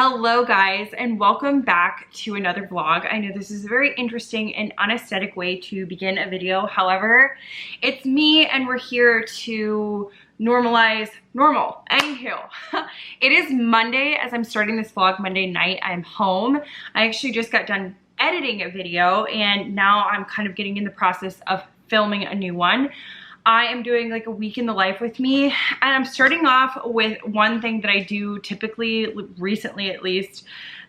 Hello guys, and welcome back to another vlog. I know this is a very interesting and unaesthetic way to begin a video. However, it's me and we're here to normalize normal. Anywho, it is Monday as I'm starting this vlog. Monday night, I'm home. I actually just got done editing a video and now I'm kind of getting in the process of filming a new one. I am doing like a week in the life with me, and I'm starting off with one thing that I do typically, recently at least,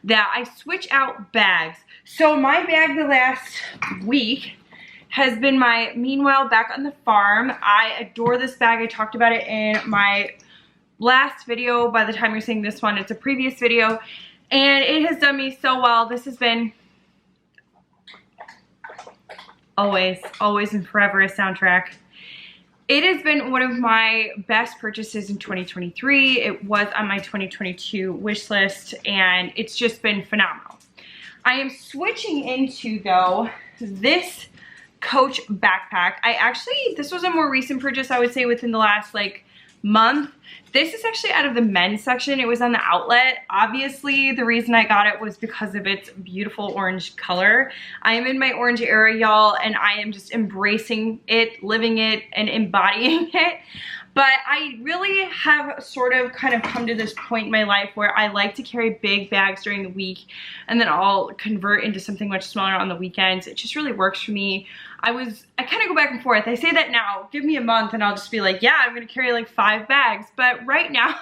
that I switch out bags. So my bag the last week has been my Meanwhile Back on the Farm. I adore this bag. I talked about it in my last video. By the time you're seeing this one, it's a previous video, and it has done me so well. This has been always and forever a soundtrack. It has been one of my best purchases in 2023. It was on my 2022 wish list and it's just been phenomenal. I am switching into though this Coach backpack. This was a more recent purchase, I would say within the last like month. This is actually out of the men's section. It was on the outlet. Obviously, the reason I got it was because of its beautiful orange color. I am in my orange era, y'all, and I am just embracing it, living it, and embodying it. But I really have sort of kind of come to this point in my life where I like to carry big bags during the week and then I'll convert into something much smaller on the weekends. It just really works for me. I kind of go back and forth. I say that now, give me a month and I'll just be like, yeah, I'm gonna carry like 5 bags. But right now,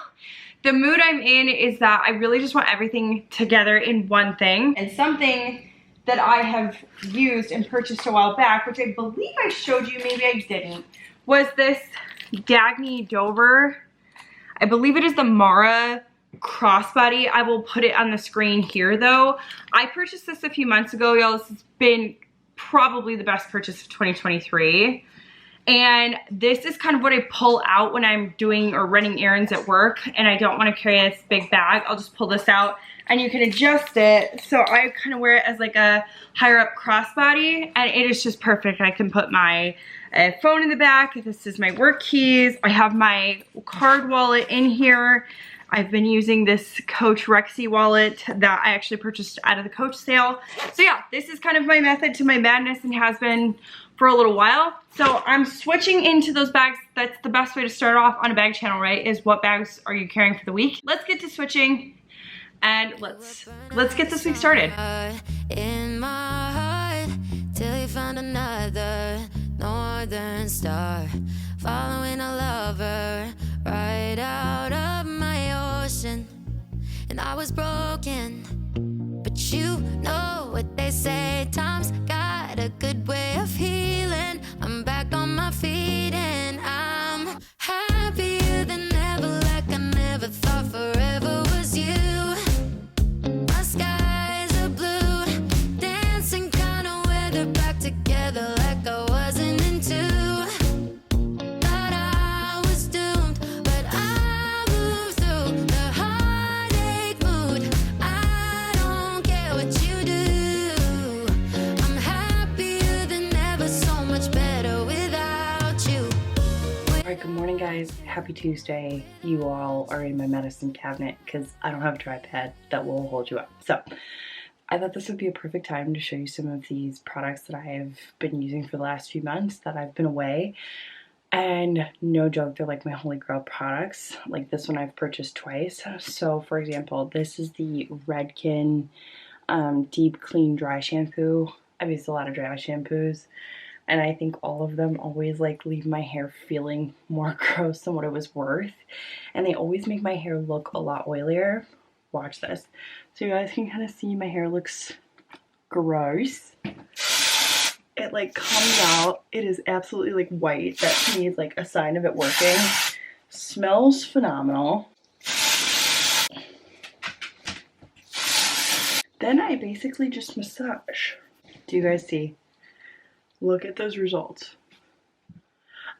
the mood I'm in is that I really just want everything together in one thing. And something that I have used and purchased a while back, which I believe I showed you, maybe I didn't, was this Dagny Dover. I believe it is the Mara crossbody. I will put it on the screen here though. I purchased this a few months ago, y'all. This has been probably the best purchase of 2023. And this is kind of what I pull out when I'm doing or running errands at work and I don't want to carry this big bag. I'll just pull this out and you can adjust it. So I kind of wear it as like a higher up crossbody and it is just perfect. I can put my phone in the back. This is my work keys. I have my card wallet in here. I've been using this Coach Rexy wallet that I actually purchased out of the Coach sale. So yeah, this is kind of my method to my madness and has been for a little while. So I'm switching into those bags. That's the best way to start off on a bag channel, right? Is what bags are you carrying for the week? Let's get to switching and let's get this week started. In my heart, till you found another northern star, following a lover right out of my ocean. And I was broken, but you know what they say, time's got a good way of healing. I'm back on my feet and I'm happier than ever, like I never thought forever was you. My skies are blue, dancing kind of weather, back together like I wasn't into. Thought I was doomed, but I moved through the heartache mood. I don't care what you do. I'm happier than ever, so much better without you. Alright, good morning guys. Happy Tuesday. You all are in my medicine cabinet because I don't have a tripod that will hold you up. So I thought this would be a perfect time to show you some of these products that I have been using for the last few months that I've been away. And no joke, they're like my holy grail products. Like this one I've purchased twice. So for example, this is the Redken Deep Clean Dry Shampoo. I've used a lot of dry shampoos and I think all of them always like leave my hair feeling more gross than what it was worth. And they always make my hair look a lot oilier. Watch this. So you guys can kind of see my hair looks gross. It like comes out. It is absolutely like white. That to me is like a sign of it working. Smells phenomenal. Then I basically just massage. Do you guys see? Look at those results.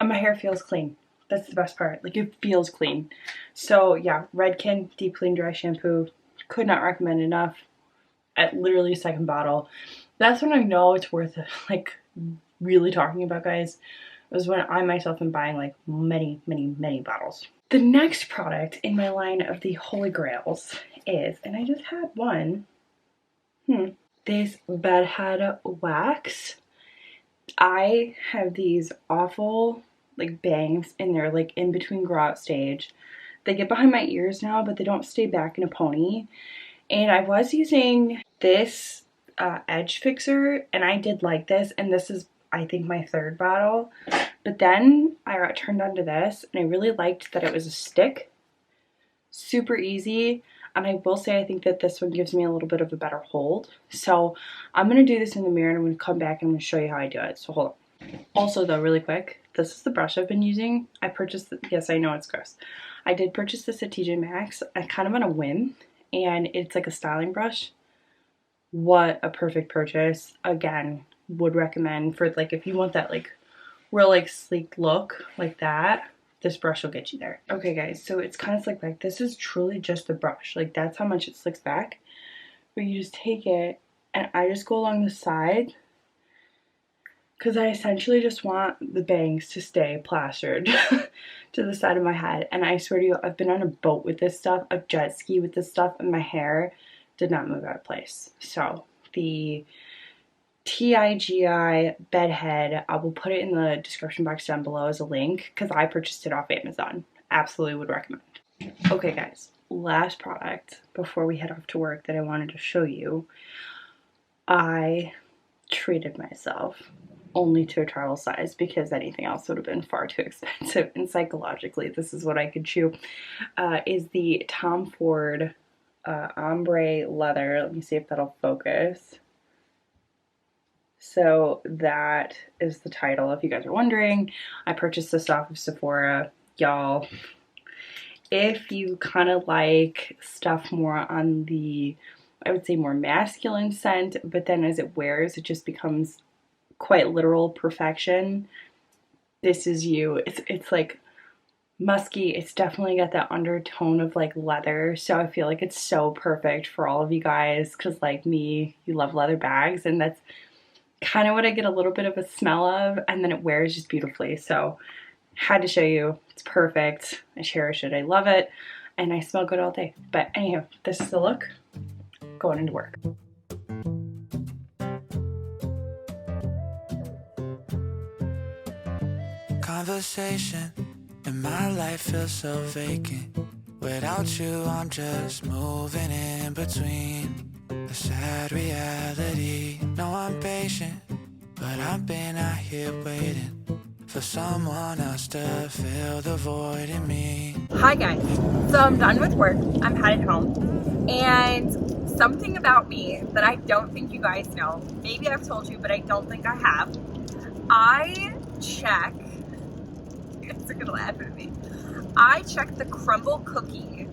And my hair feels clean. That's the best part. Like it feels clean. So yeah, Redken Deep Clean Dry Shampoo. Could not recommend enough. At literally second bottle. That's when I know it's worth it. Like really talking about, guys, was when I myself am buying like many bottles. The next product in my line of the Holy Grails is, and I just had one, this bedhead wax. I have these awful like bangs and they're like in between grow out stage. They get behind my ears now, but they don't stay back in a pony. And I was using this edge fixer, and I did like this, and this is I think my third bottle. But then I got turned on to this, and I really liked that it was a stick. Super easy. And I will say I think that this one gives me a little bit of a better hold. So I'm going to do this in the mirror, and I'm going to come back and I'm going to show you how I do it. So hold on. Also though, really quick, this is the brush I've been using. I purchased it. Yes, I know it's gross. I did purchase this at TJ Maxx, kind of on a whim, and it's like a styling brush. What a perfect purchase. Again, would recommend for like if you want that like real like sleek look like that. This brush will get you there. Okay guys, so it's kind of slick back. This is truly just the brush. Like that's how much it slicks back. But you just take it, and I just go along the side because I essentially just want the bangs to stay plastered to the side of my head. And I swear to you, I've been on a boat with this stuff, a jet ski with this stuff, and my hair did not move out of place. So the TIGI bedhead, I will put it in the description box down below as a link because I purchased it off Amazon. Absolutely would recommend. Okay guys, last product before we head off to work that I wanted to show you. I treated myself only to a travel size because anything else would have been far too expensive, and psychologically this is what I could chew. Is the Tom Ford ombre leather. Let me see if that'll focus. So that is the title, if you guys are wondering. I purchased this off of Sephora. Y'all, if you kind of like stuff more on the, I would say more masculine scent, but then as it wears, it just becomes quite literal perfection. This is you. It's like musky. It's definitely got that undertone of like leather. So I feel like it's so perfect for all of you guys because like me, you love leather bags, and that's kind of what I get a little bit of a smell of, and then it wears just beautifully. So had to show you. It's perfect. I cherish it. I love it, and I smell good all day. But anyhow, this is the look going into work. Conversation and my life feels so vacant. Without you, I'm just moving in between. A sad reality. No, I'm patient, but I've been out here waiting for someone else to fill the void in me. Hi guys, so I'm done with work. I'm headed home, and something about me that I don't think you guys know, maybe I've told you, but I don't think I have. I check, it's gonna laugh at me. I check the crumble cookies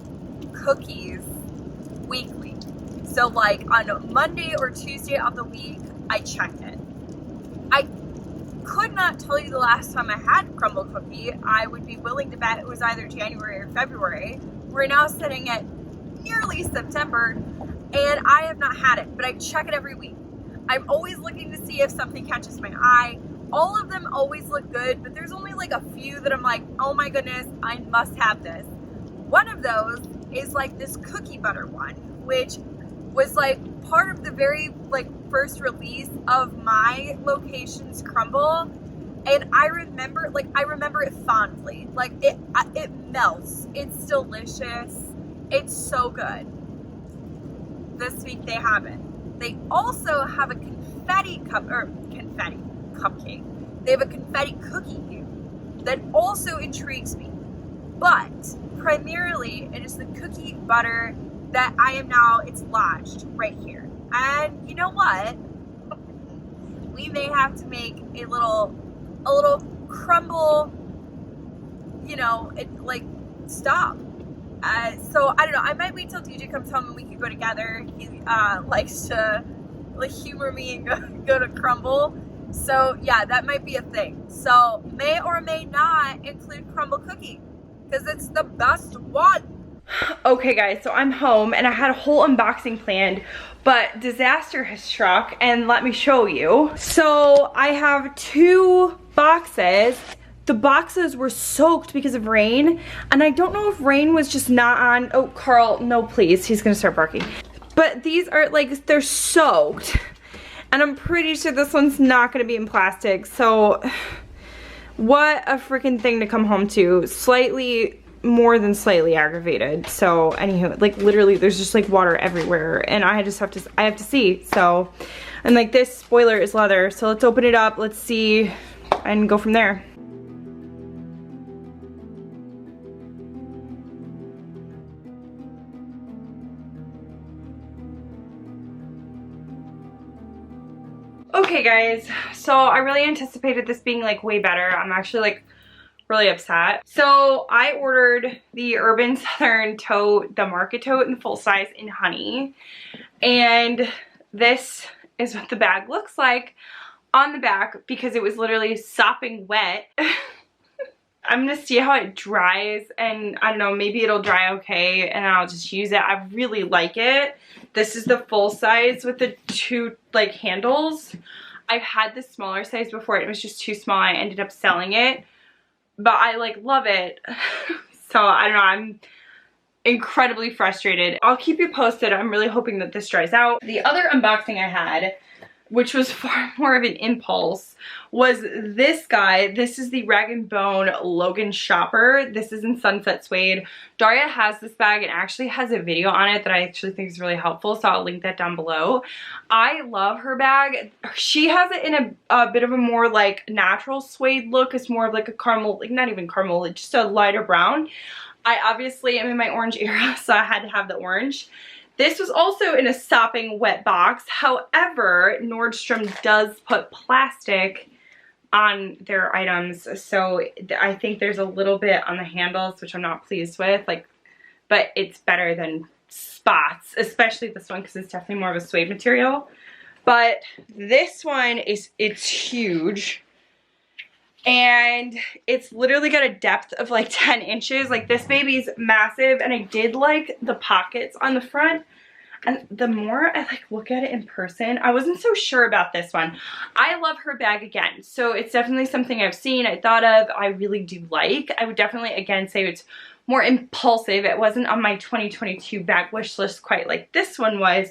weekly. So like on Monday or Tuesday of the week, I checked it. I could not tell you the last time I had crumble cookie. I would be willing to bet it was either January or February. We're now sitting at nearly September, and I have not had it, but I check it every week. I'm always looking to see if something catches my eye. All of them always look good, but there's only like a few that I'm like, oh my goodness, I must have this. One of those is like this cookie butter one, which was like part of the very like first release of my location's crumble, and I remember it fondly. Like it melts. It's delicious. It's so good. This week they have it. They also have a confetti cupcake. They have a confetti cookie that also intrigues me, but primarily it is the cookie butter that I am now, it's lodged right here. And you know what? We may have to make a little crumble, you know, like stop. So I don't know, I might wait till DJ comes home and we can go together. He likes to like humor me and go to crumble. So yeah, that might be a thing. So may or may not include crumble cookie because it's the best one. Okay guys, so I'm home and I had a whole unboxing planned, but disaster has struck, and let me show you. So I have two boxes the boxes were soaked because of rain, and I don't know if rain was just not on. Oh, Carl, no please, he's gonna start barking. But these are like, they're soaked, and I'm pretty sure this one's not gonna be in plastic, so what a freaking thing to come home to. Slightly, more than slightly aggravated. So anywho, like literally there's just like water everywhere, and I have to see. So, and like this spoiler is leather, so let's open it up, let's see, and go from there. Okay guys, so I really anticipated this being like way better. I'm actually like really upset. So I ordered the Urban Southern tote, the market tote in full size in honey. And this is what the bag looks like on the back because it was literally sopping wet. I'm gonna see how it dries, and I don't know, maybe it'll dry okay and I'll just use it. I really like it. This is the full size with the two like handles. I've had the smaller size before. It was just too small. I ended up selling it, but I like love it. So I don't know, I'm incredibly frustrated. I'll keep you posted. I'm really hoping that this dries out. The other unboxing I had, which was far more of an impulse, was this guy. This is the Rag & Bone Logan Shopper. This is in Sunset Suede. Daria has this bag and actually has a video on it that I actually think is really helpful, so I'll link that down below. I love her bag. She has it in a bit of a more like natural suede look. It's more of like a caramel, like not even caramel, it's just a lighter brown. I obviously am in my orange era, so I had to have the orange. This was also in a sopping wet box. However, Nordstrom does put plastic on their items, so I think there's a little bit on the handles, which I'm not pleased with, like, but it's better than spots, especially this one because it's definitely more of a suede material. But this one it's huge. And it's literally got a depth of like 10 inches. Like this baby's massive, and I did like the pockets on the front. And the more I like look at it in person, I wasn't so sure about this one. I love her bag again. So it's definitely something I've seen, I thought of, I really do like. I would definitely again say it's more impulsive. It wasn't on my 2022 bag wish list quite like this one was.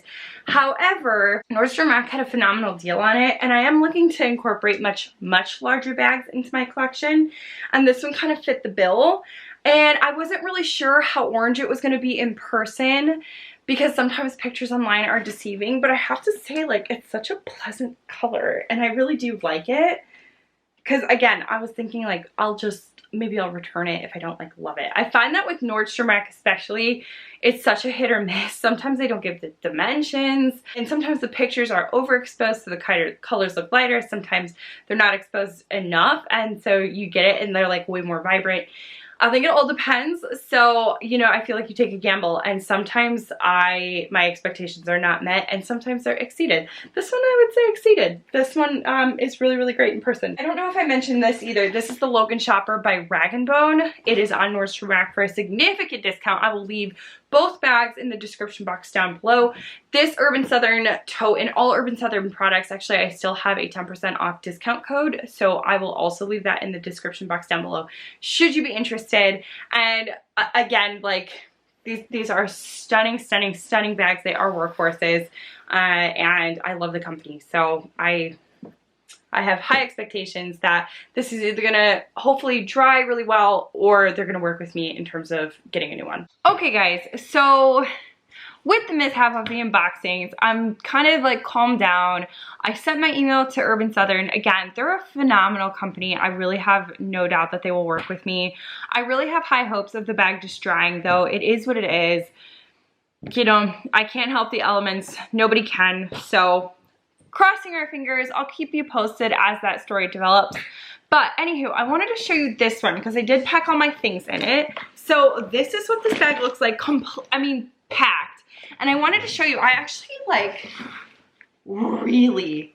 However, Nordstrom Rack had a phenomenal deal on it, and I am looking to incorporate much larger bags into my collection, and this one kind of fit the bill. And I wasn't really sure how orange it was going to be in person because sometimes pictures online are deceiving, but I have to say, like, it's such a pleasant color and I really do like it. Because again, I was thinking like maybe I'll return it if I don't like love it. I find that with Nordstrom Rack especially, it's such a hit or miss. Sometimes they don't give the dimensions, and sometimes the pictures are overexposed so the colors look lighter. Sometimes they're not exposed enough, and so you get it and they're like way more vibrant. I think it all depends. So, you know, I feel like you take a gamble, and sometimes my expectations are not met and sometimes they're exceeded. This one I would say exceeded. This one is really great in person. I don't know if I mentioned this either. This is the Logan Shopper by Rag & Bone. It is on Nordstrom Rack for a significant discount. I will leave both bags in the description box down below. This Urban Southern tote and all Urban Southern products, actually I still have a 10% off discount code, so I will also leave that in the description box down below should you be interested. And again, like these are stunning bags. They are workhorses, and I love the company, so I have high expectations that this is either gonna hopefully dry really well or they're gonna work with me in terms of getting a new one. Okay guys, so with the mishap of the unboxings, I'm kind of like calmed down. I sent my email to Urban Southern. Again, they're a phenomenal company. I really have no doubt that they will work with me. I really have high hopes of the bag just drying, though. It is what it is. You know, I can't help the elements. Nobody can. So crossing our fingers, I'll keep you posted as that story develops. But anywho, I wanted to show you this one because I did pack all my things in it. So this is what this bag looks like, packed. And I wanted to show you, I actually like really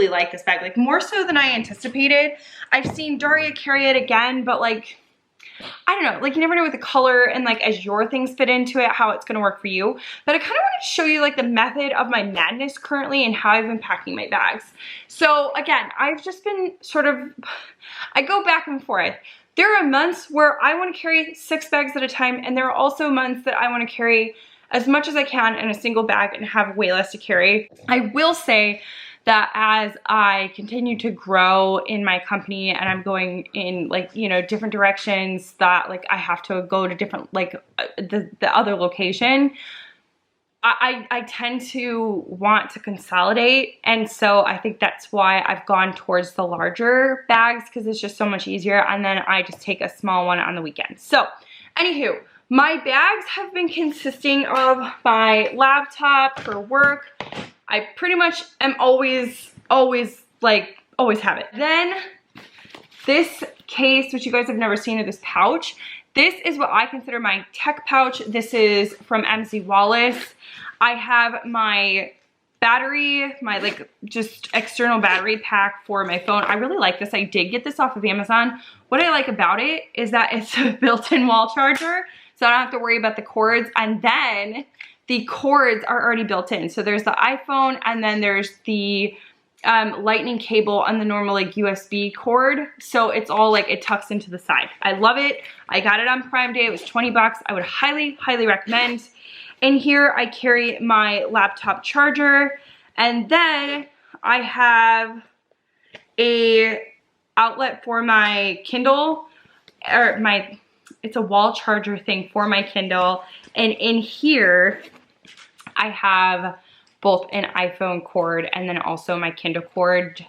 like this bag, like more so than I anticipated. I've seen Daria carry it again, but like I don't know, like you never know with the color and like as your things fit into it, how it's gonna work for you. But I kind of wanted to show you like the method of my madness currently and how I've been packing my bags. So again, I've just been sort of, I go back and forth. There are months where I want to carry 6 bags at a time, and there are also months that I want to carry as much as I can in a single bag and have way less to carry. I will say that as I continue to grow in my company and I'm going in like, you know, different directions that like I have to go to different, like the other location, I tend to want to consolidate. And so I think that's why I've gone towards the larger bags, because it's just so much easier. And then I just take a small one on the weekend. So anywho, my bags have been consisting of my laptop for work. I pretty much am always have it. Then this case, which you guys have never seen, of this pouch, this is what I consider my tech pouch. This is from MZ Wallace. I have my battery, my like just external battery pack for my phone. I really like this. I did get this off of Amazon. What I like about it is that it's a built-in wall charger, so I don't have to worry about the cords. And then the cords are already built in. So there's the iPhone, and then there's the lightning cable on the normal like USB cord. So it's all like, it tucks into the side. I love it. I got it on Prime Day. It was 20 bucks. I would highly, highly recommend. In here, I carry my laptop charger, and then I have a outlet for my Kindle, or it's a wall charger thing for my Kindle. And in here, I have both an iPhone cord and then also my Kindle cord.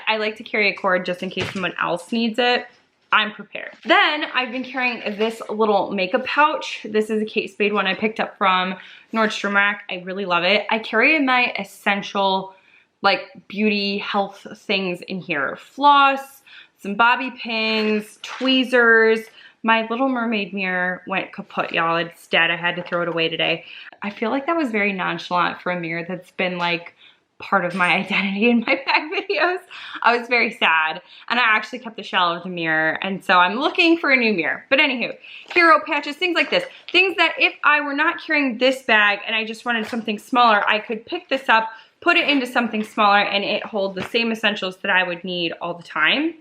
I like to carry a cord just in case someone else needs it. I'm prepared. Then I've been carrying this little makeup pouch. This is a Kate Spade one I picked up from Nordstrom Rack. I really love it. I carry my essential like beauty health things in here. Floss, some bobby pins, tweezers. My Little Mermaid mirror went kaput, y'all. It's dead. I had to throw it away today. I feel like that was very nonchalant for a mirror that's been like part of my identity in my bag videos. I was very sad, and I actually kept the shell of the mirror, and so I'm looking for a new mirror. But anywho, hero patches, things like this. Things that if I were not carrying this bag and I just wanted something smaller, I could pick this up, put it into something smaller, and it hold the same essentials that I would need all the time.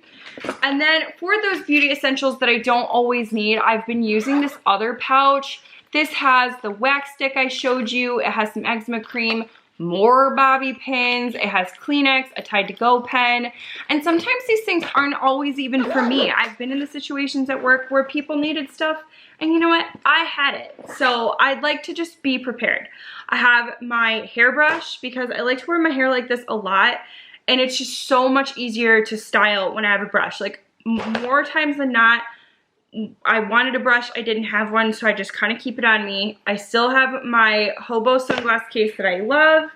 And then for those beauty essentials that I don't always need, I've been using this other pouch. This has the wax stick I showed you. It has some eczema cream, more bobby pins. It has Kleenex, a Tide to Go pen. And sometimes these things aren't always even for me. I've been in the situations at work where people needed stuff, and you know what? I had it. So I'd like to just be prepared. I have my hairbrush because I like to wear my hair like this a lot, and it's just so much easier to style when I have a brush. Like more times than not, I wanted a brush, I didn't have one, so I just kind of keep it on me. I still have my Hobo sunglass case that I love.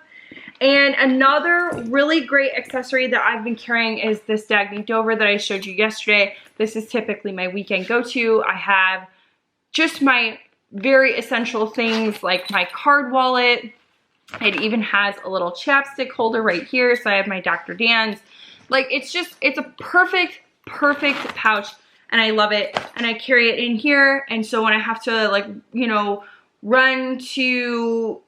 And another really great accessory that I've been carrying is this Dagny Dover that I showed you yesterday. This is typically my weekend go-to. I have just my very essential things like my card wallet. It even has a little chapstick holder right here, so I have my Dr. Dan's. Like, it's a perfect pouch, and I love it. And I carry it in here, and so when I have to, like, you know, run to,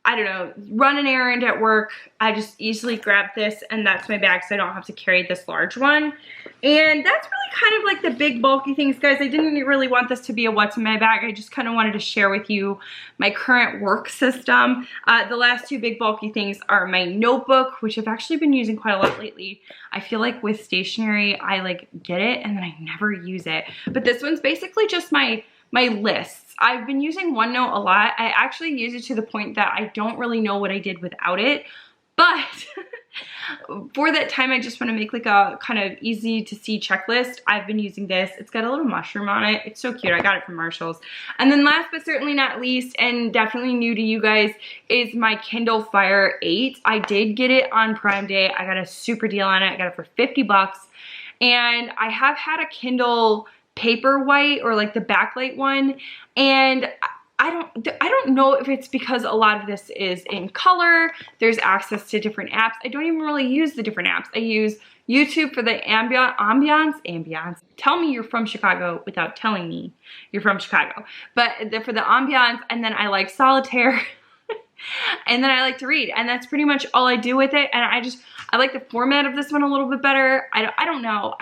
I don't know, run an errand at work, I just easily grab this, and that's my bag, so I don't have to carry this large one. And that's really kind of like the big bulky things, guys. I didn't really want this to be a what's in my bag. I just kind of wanted to share with you my current work system. The last two big bulky things are my notebook, which I've actually been using quite a lot lately. I feel like with stationery, I like get it and then I never use it. But this one's basically just my lists. I've been using OneNote a lot. I actually use it to the point that I don't really know what I did without it. But for that time, I just want to make like a kind of easy to see checklist. I've been using this. It's got a little mushroom on it. It's so cute. I got it from Marshall's. And then last but certainly not least, and definitely new to you guys, is my Kindle Fire 8. I did get it on Prime Day. I got a super deal on it. I got it for 50 bucks. And I have had a Kindle Paperwhite, or like the backlight one, and I don't know if it's because a lot of this is in color. There's access to different apps. I don't even really use the different apps. I use YouTube for the ambiance. Tell me you're from Chicago without telling me you're from Chicago. But for the ambiance, and then I like solitaire. And then I like to read, and that's pretty much all I do with it. And I like the format of this one a little bit better. I don't know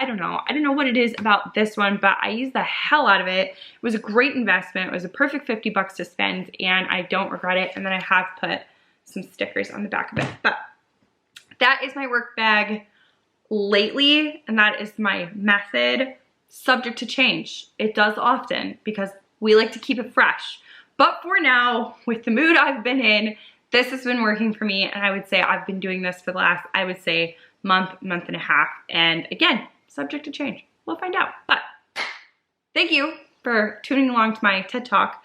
what it is about this one, but I use the hell out of it. It was a great investment. It was a perfect 50 bucks to spend, and I don't regret it. And then I have put some stickers on the back of it. But that is my work bag lately, and that is my method, subject to change. It does often because we like to keep it fresh. But for now, with the mood I've been in, this has been working for me, and I would say I've been doing this for the last, I would say, month and a half. And again, subject to change. We'll find out. But thank you for tuning along to my TED Talk.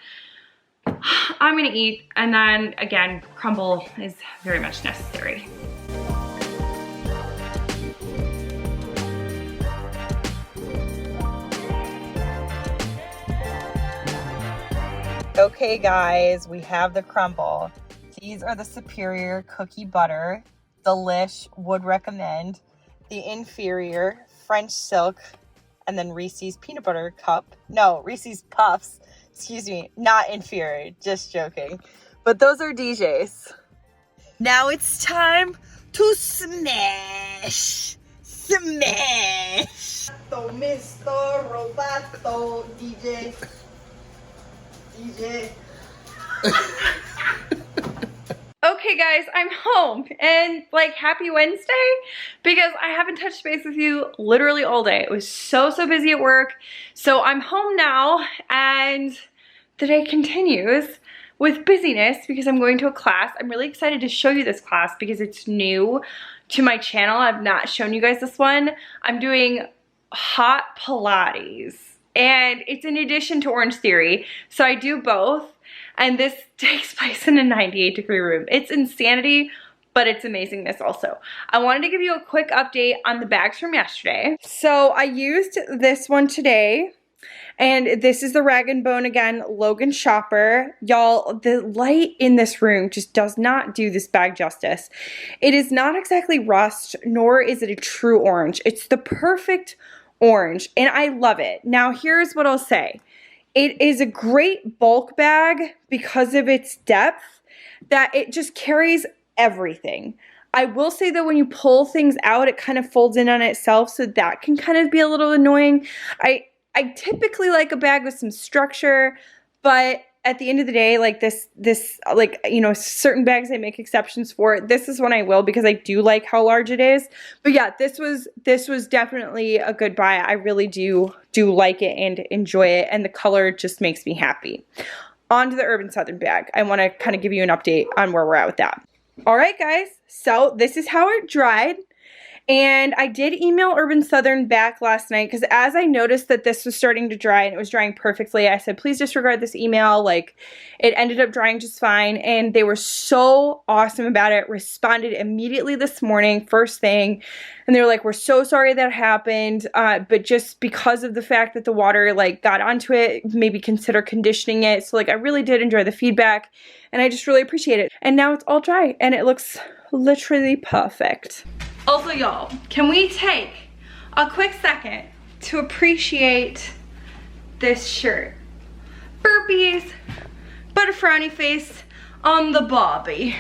I'm gonna eat, and then again, crumble is very much necessary. Okay guys, we have the crumble. These are the Superior Cookie Butter. Delish, would recommend. The Inferior, French Silk, and then Reese's Peanut Butter Cup. No, Reese's Puffs. Excuse me, not Inferior, just joking. But those are DJs. Now it's time to smash. Smash. So Mr. Roboto, DJ. Okay guys, I'm home, and like happy Wednesday, because I haven't touched base with you literally all day. It was so busy at work. So I'm home now, and the day continues with busyness because I'm going to a class. I'm really excited to show you this class because it's new to my channel. I've not shown you guys this one. I'm doing hot Pilates, and it's in addition to Orange Theory. So I do both, and this takes place in a 98-degree room. It's insanity, but it's amazingness also. I wanted to give you a quick update on the bags from yesterday. So I used this one today, and this is the Rag & Bone again, Logan Shopper. Y'all, the light in this room just does not do this bag justice. It is not exactly rust, nor is it a true orange. It's the perfect orange, and I love it. Now here's what I'll say. It is a great bulk bag because of its depth, that it just carries everything. I will say that when you pull things out, it kind of folds in on itself, so that can kind of be a little annoying. I typically like a bag with some structure, but at the end of the day, like this, like, you know, certain bags I make exceptions for. This is one I will, because I do like how large it is. But yeah, this was definitely a good buy. I really do like it and enjoy it, and the color just makes me happy. On to the Urban Southern bag. I want to kind of give you an update on where we're at with that. All right, guys. So this is how it dried. And I did email Urban Southern back last night because as I noticed that this was starting to dry and it was drying perfectly, I said, please disregard this email. Like, it ended up drying just fine. And they were so awesome about it, responded immediately this morning, first thing. And they were like, we're so sorry that happened. But just because of the fact that the water like got onto it, maybe consider conditioning it. So like, I really did enjoy the feedback and I just really appreciate it. And now it's all dry and it looks literally perfect. Also, y'all, can we take a quick second to appreciate this shirt? Burpees, but a frowny face on the bobby.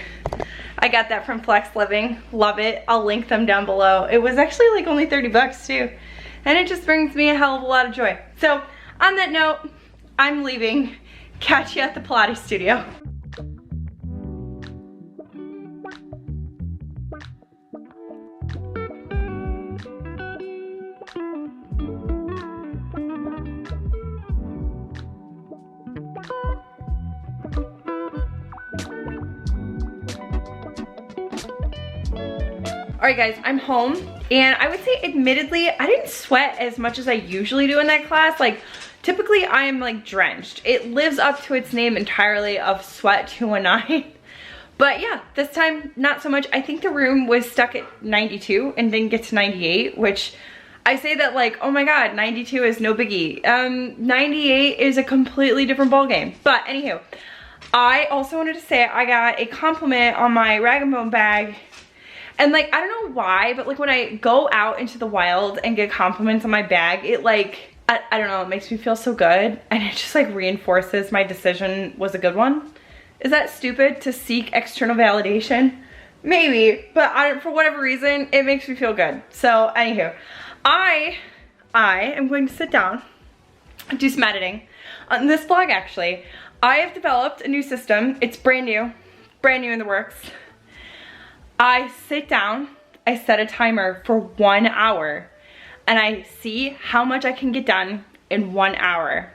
I got that from Flex Living. Love it. I'll link them down below. It was actually like only 30 bucks too. And it just brings me a hell of a lot of joy. So on that note, I'm leaving. Catch you at the Pilates studio. Alright guys, I'm home, and I would say admittedly, I didn't sweat as much as I usually do in that class. Like, typically I am like drenched. It lives up to its name entirely of sweat to a 9. But yeah, this time not so much. I think the room was stuck at 92 and didn't get to 98, which I say that like, oh my God, 92 is no biggie. 98 is a completely different ballgame. But anywho, I also wanted to say I got a compliment on my Rag & Bone bag. And like, I don't know why, but like when I go out into the wild and get compliments on my bag, it like, I don't know, it makes me feel so good. And it just like reinforces my decision was a good one. Is that stupid to seek external validation? Maybe, but for whatever reason, it makes me feel good. So anywho, I am going to sit down and do some editing. On this vlog actually, I have developed a new system. It's brand new in the works. I sit down, I set a timer for 1 hour, and I see how much I can get done in 1 hour.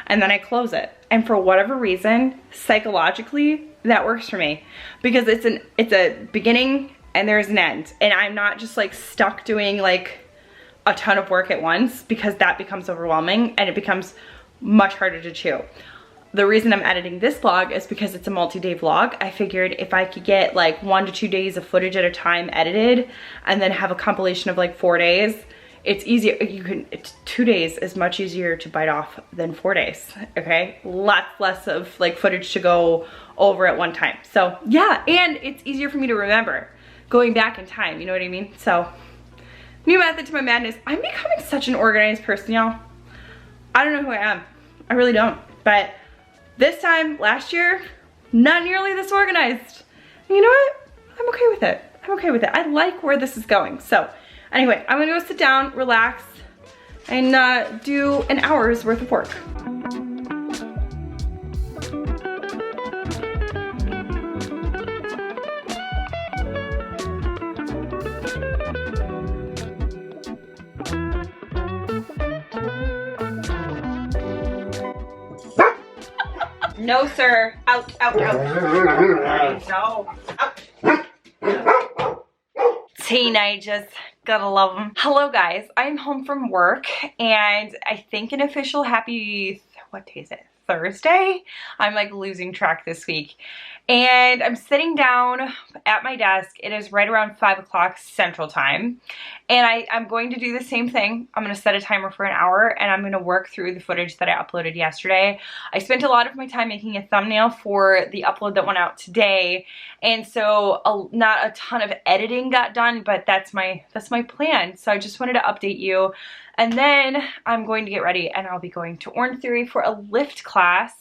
And then I close it. And for whatever reason, psychologically, that works for me. Because it's a beginning and there's an end. And I'm not just like stuck doing like a ton of work at once, because that becomes overwhelming and it becomes much harder to chew. The reason I'm editing this vlog is because it's a multi-day vlog. I figured if I could get like 1 to 2 days of footage at a time edited and then have a compilation of like 4 days, it's easier. 2 days is much easier to bite off than 4 days, okay? Lots less of like footage to go over at one time. So yeah, and it's easier for me to remember going back in time, you know what I mean? So new method to my madness. I'm becoming such an organized person, y'all. I don't know who I am. I really don't. But this time, last year, not nearly this organized. And you know what? I'm okay with it. I'm okay with it. I like where this is going. So anyway, I'm gonna go sit down, relax, and do an hour's worth of work. No, sir. Out, out, out. No. Out. Teenagers. Gotta love them. Hello, guys. I'm home from work, and I think an official happy, what day is it? Thursday? I'm like losing track this week. And I'm sitting down at my desk. It is right around 5 o'clock Central Time. And I'm going to do the same thing. I'm going to set a timer for an hour, and I'm going to work through the footage that I uploaded yesterday. I spent a lot of my time making a thumbnail for the upload that went out today. And so not a ton of editing got done, but that's my plan. So I just wanted to update you. And then I'm going to get ready, and I'll be going to Orange Theory for a lift class.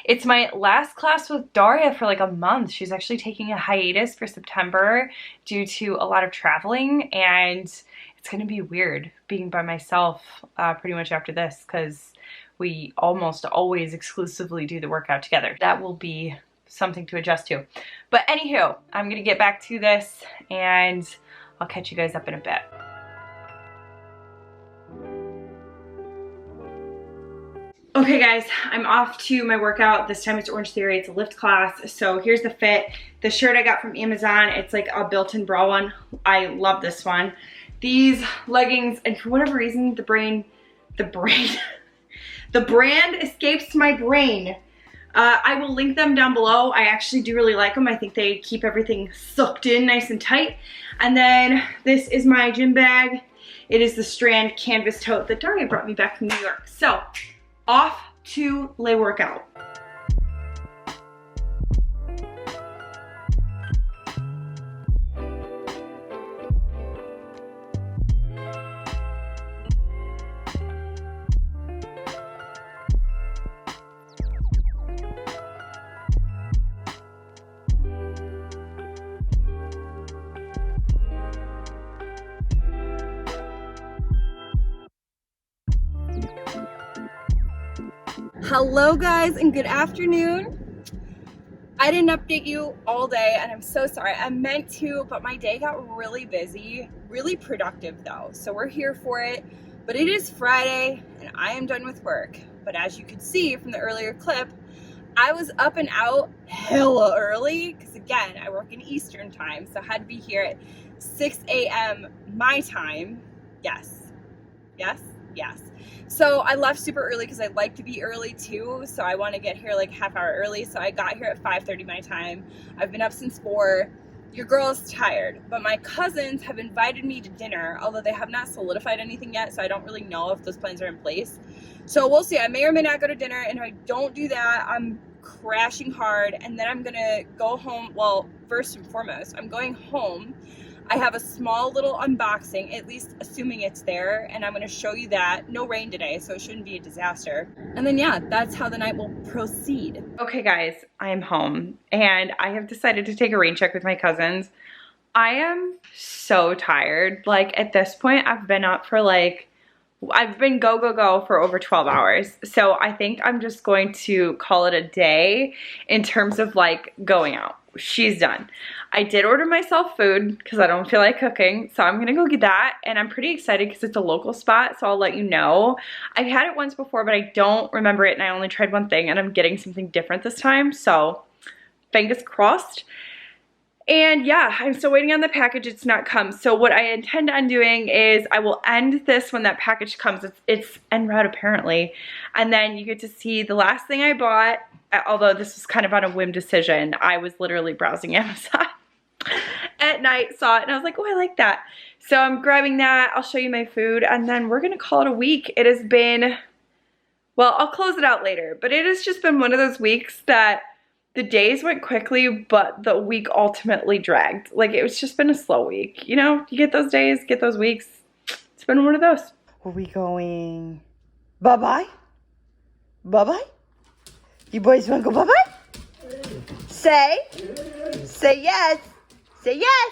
It's my last class with Daria for like a month. She's actually taking a hiatus for September due to a lot of traveling, and it's gonna be weird being by myself pretty much after this, because we almost always exclusively do the workout together. That will be something to adjust to. But anywho, I'm gonna get back to this, and I'll catch you guys up in a bit. Okay guys, I'm off to my workout. This time it's Orange Theory, it's a lift class. So here's the fit. The shirt I got from Amazon, it's like a built-in bra one. I love this one. These leggings, and for whatever reason, the brand escapes my brain. I will link them down below. I actually do really like them. I think they keep everything sucked in nice and tight. And then this is my gym bag. It is the Strand canvas tote that Daria brought me back from New York. So off to lay workout. Hello guys, and good afternoon. I didn't update you all day, and I'm so sorry. I meant to, but my day got really busy, really productive though. So we're here for it, but it is Friday and I am done with work. But as you could see from the earlier clip, I was up and out hella early, because again, I work in Eastern time, so I had to be here at 6 a.m. my time. Yes. So I left super early because I like to be early too. So I want to get here like half hour early. So I got here at 5:30 my time. I've been up since 4. your girl is tired, but my cousins have invited me to dinner, although they have not solidified anything yet, so I don't really know if those plans are in place. So we'll see. I may or may not go to dinner, and if I don't do that, I'm crashing hard, and then I'm gonna go home. Well, first and foremost, I'm going home. I have a small little unboxing, at least assuming it's there, and I'm gonna show you that. No rain today, so it shouldn't be a disaster. And then yeah, that's how the night will proceed. Okay guys, I am home and I have decided to take a rain check with my cousins. I am so tired. Like at this point, I've been up for I've been go for over 12 hours. So I think I'm just going to call it a day in terms of like going out. She's done. I did order myself food because I don't feel like cooking. So I'm gonna go get that. And I'm pretty excited because it's a local spot. So I'll let you know. I've had it once before, but I don't remember it. And I only tried one thing and I'm getting something different this time. So fingers crossed. And yeah, I'm still waiting on the package. It's not come. So what I intend on doing is I will end this when that package comes. It's en route apparently. And then you get to see the last thing I bought. Although this was kind of on a whim decision. I was literally browsing Amazon at night, saw it, and I was like, oh, I like that. So I'm grabbing that. I'll show you my food, and then we're going to call it a week. It has been, well, I'll close it out later, but it has just been one of those weeks that the days went quickly, but the week ultimately dragged. Like, it was just been a slow week. You know, you get those days, get those weeks. It's been one of those. Are we going bye-bye? Bye-bye? You boys want to go bye-bye? Say yes. Say yes.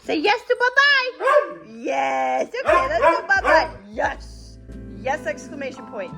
Say yes to bye-bye. Yes. Okay, let's go bye-bye. Yes. Yes, exclamation point.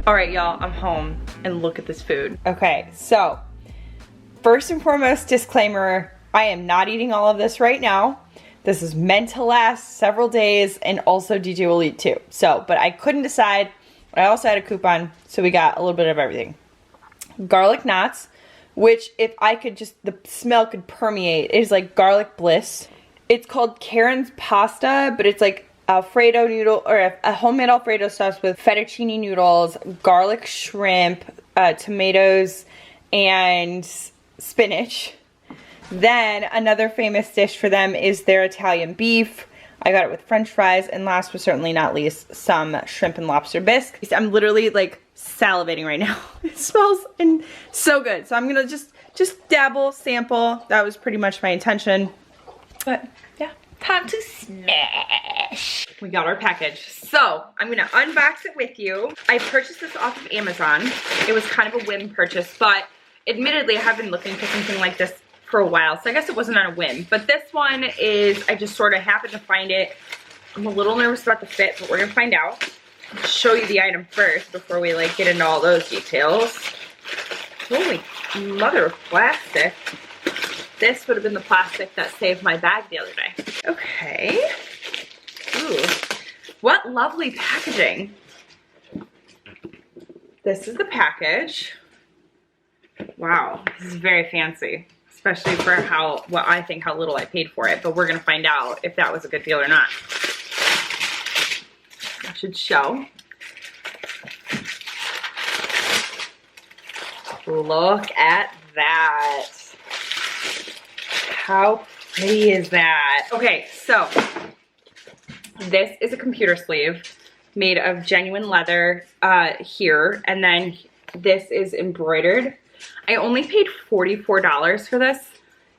All right, y'all, I'm home and look at this food. Okay, so first and foremost, disclaimer, I am not eating all of this right now. This is meant to last several days, and also DJ will eat too. So, but I couldn't decide. I also had a coupon, so we got a little bit of everything. Garlic knots, which if I could just, the smell could permeate. It is like garlic bliss. It's called Karen's pasta, but it's like Alfredo noodle, or a homemade Alfredo sauce with fettuccine noodles, garlic shrimp, tomatoes, and spinach. Then another famous dish for them is their Italian beef. I got it with French fries, and last but certainly not least, some shrimp and lobster bisque. I'm literally like salivating right now. It smells so good. So I'm gonna just dabble, sample. That was pretty much my intention. But yeah, time to smash. We got our package. So I'm gonna unbox it with you. I purchased this off of Amazon. It was kind of a whim purchase, but admittedly I have been looking for something like this for a while, so I guess it wasn't on a whim. But this one is, I just sort of happened to find it. I'm a little nervous about the fit, but we're gonna find out. I'll show you the item first before we like get into all those details. Holy mother of plastic. This would have been the plastic that saved my bag the other day. Okay. Ooh, what lovely packaging. This is the package. Wow, this is very fancy, especially for what I think how little I paid for it, but we're gonna find out if that was a good deal or not. I should show. Look at that. How pretty is that? Okay, so this is a computer sleeve made of genuine leather here, and then this is embroidered. I only paid $44 for this.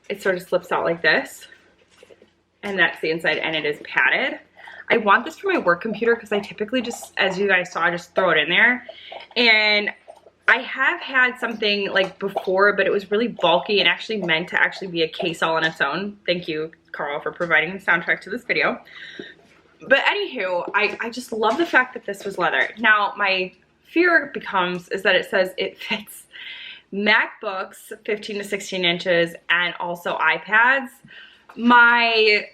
It sort of slips out like this, and that's the inside, and it is padded. I want this for my work computer because I typically just, as you guys saw, just throw it in there. And I have had something like before, but it was really bulky and actually meant to actually be a case all on its own. Thank you, Carl, for providing the soundtrack to this video. But anywho, I just love the fact that this was leather. Now, my fear is that it says it fits MacBooks 15 to 16 inches and also iPads. My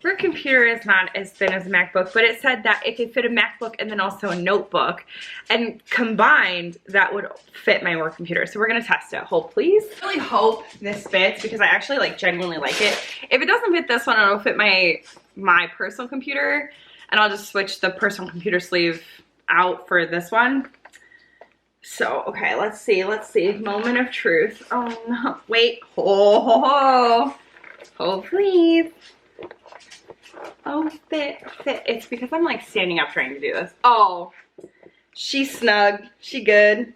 work computer is not as thin as a MacBook, but it said that it could fit a MacBook and then also a notebook, and combined that would fit my work computer. So we're gonna test it. Hold please. I really hope this fits because I actually like genuinely like it. If it doesn't fit this one, it'll fit my personal computer, and I'll just switch the personal computer sleeve out for this one. So, okay, let's see. Moment of truth. Oh no, wait, hold please. Oh, fit. It's because I'm like standing up trying to do this. Oh, she's snug, she good.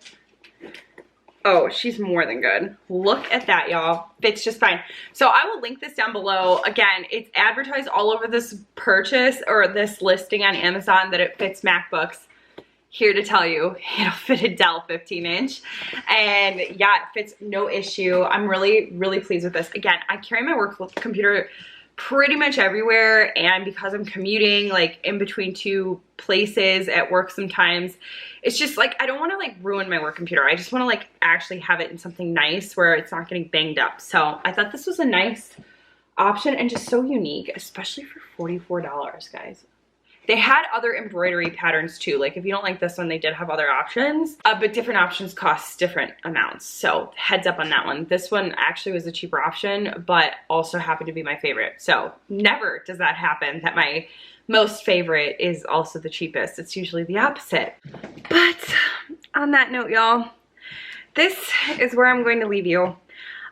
Oh, she's more than good. Look at that, y'all. Fits just fine. So I will link this down below. Again, it's advertised all over this purchase or this listing on Amazon that it fits MacBooks. Here to tell you, it'll fit a Dell 15-inch. And yeah, it fits no issue. I'm really, really pleased with this. Again, I carry my work computer pretty much everywhere, and because I'm commuting like in between two places at work sometimes, it's just like I don't want to like ruin my work computer. I just want to like actually have it in something nice where it's not getting banged up. So I thought this was a nice option and just so unique, especially for $44, guys. They had other embroidery patterns too. Like if you don't like this one, they did have other options, but different options cost different amounts. So heads up on that one. This one actually was a cheaper option, but also happened to be my favorite. So never does that happen that my most favorite is also the cheapest. It's usually the opposite. But on that note, y'all, this is where I'm going to leave you.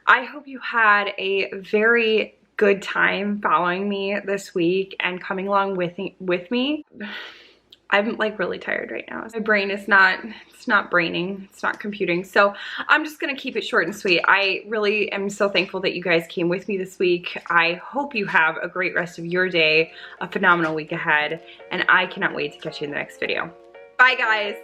I hope you had a very good time following me this week and coming along with me. I'm like really tired right now. My brain is not braining, it's not computing. So I'm just gonna keep it short and sweet. I really am so thankful that you guys came with me this week. I hope you have a great rest of your day, a phenomenal week ahead, and I cannot wait to catch you in the next video. Bye guys.